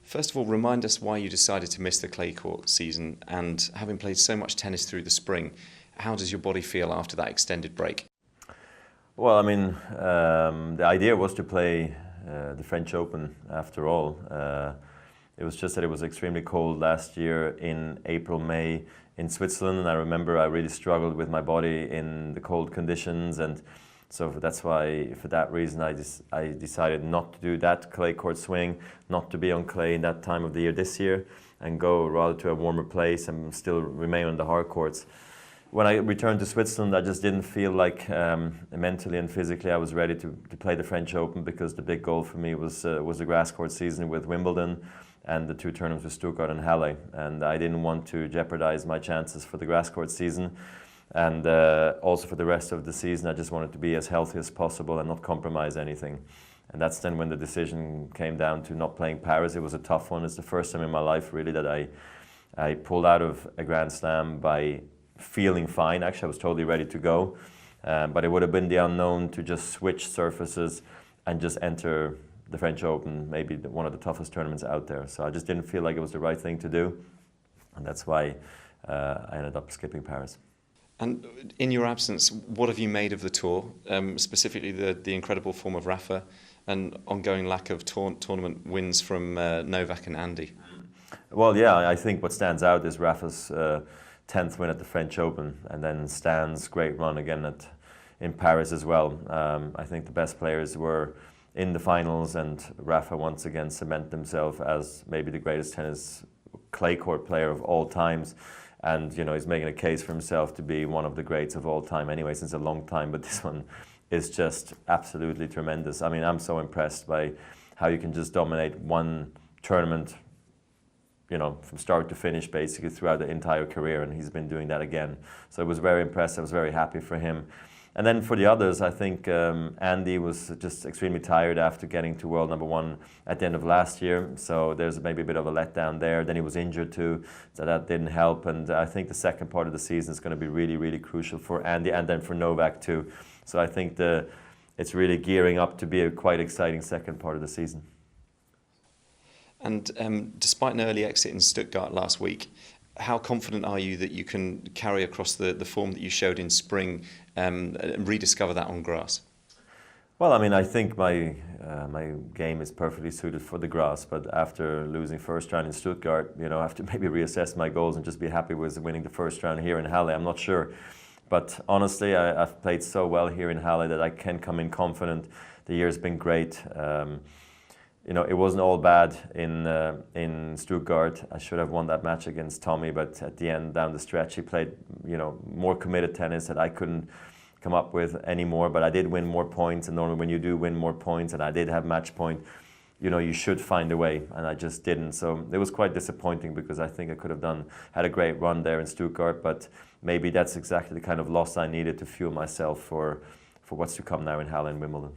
First of all, remind us why you decided to miss the clay court season, and having played so much tennis through the spring, how does your body feel after that extended break? Well, I mean, the idea was to play the French Open after all. It was just that it was extremely cold last year in April, May in Switzerland, and I remember I really struggled with my body in the cold conditions, and so that's why, for that reason, I decided not to do that clay court swing, not to be on clay in that time of the year this year, and go rather to a warmer place and still remain on the hard courts. When I returned to Switzerland, I just didn't feel like mentally and physically I was ready to play the French Open, because the big goal for me was the grass court season with Wimbledon and the two tournaments with Stuttgart and Halle, and I didn't want to jeopardize my chances for the grass court season. And also for the rest of the season, I just wanted to be as healthy as possible and not compromise anything. And that's then when the decision came down to not playing Paris. It was a tough one. It's the first time in my life, really, that I pulled out of a Grand Slam by feeling fine. Actually, I was totally ready to go. But it would have been the unknown to just switch surfaces and just enter the French Open, maybe one of the toughest tournaments out there. So I just didn't feel like it was the right thing to do. And that's why I ended up skipping Paris. And in your absence, what have you made of the tour, specifically the incredible form of Rafa and ongoing lack of tournament wins from Novak and Andy? Well, yeah, I think what stands out is Rafa's 10th win at the French Open, and then Stan's great run again in Paris as well. I think the best players were in the finals, and Rafa once again cemented himself as maybe the greatest tennis clay court player of all times. And, you know, he's making a case for himself to be one of the greats of all time anyway, since a long time. But this one is just absolutely tremendous. I mean, I'm so impressed by how you can just dominate one tournament, you know, from start to finish, basically throughout the entire career. And he's been doing that again. So it was very impressive. I was very happy for him. And then for the others, I think Andy was just extremely tired after getting to world #1 at the end of last year. So there's maybe a bit of a letdown there. Then he was injured too, so that didn't help. And I think the second part of the season is going to be really, really crucial for Andy, and then for Novak too. So I think it's really gearing up to be a quite exciting second part of the season. And despite an early exit in Stuttgart last week, how confident are you that you can carry across the form that you showed in spring and rediscover that on grass? Well, I mean, I think my game is perfectly suited for the grass, but after losing first round in Stuttgart, you know, I have to maybe reassess my goals and just be happy with winning the first round here in Halle. I'm not sure. But honestly, I've played so well here in Halle that I can come in confident. The year's been great. You know, it wasn't all bad in Stuttgart. I should have won that match against Tommy, but at the end, down the stretch, he played, you know, more committed tennis that I couldn't come up with anymore. But I did win more points, and normally when you do win more points, and I did have match point, you know, you should find a way, and I just didn't. So it was quite disappointing, because I think I could have had a great run there in Stuttgart, but maybe that's exactly the kind of loss I needed to fuel myself for what's to come now in Halle and Wimbledon.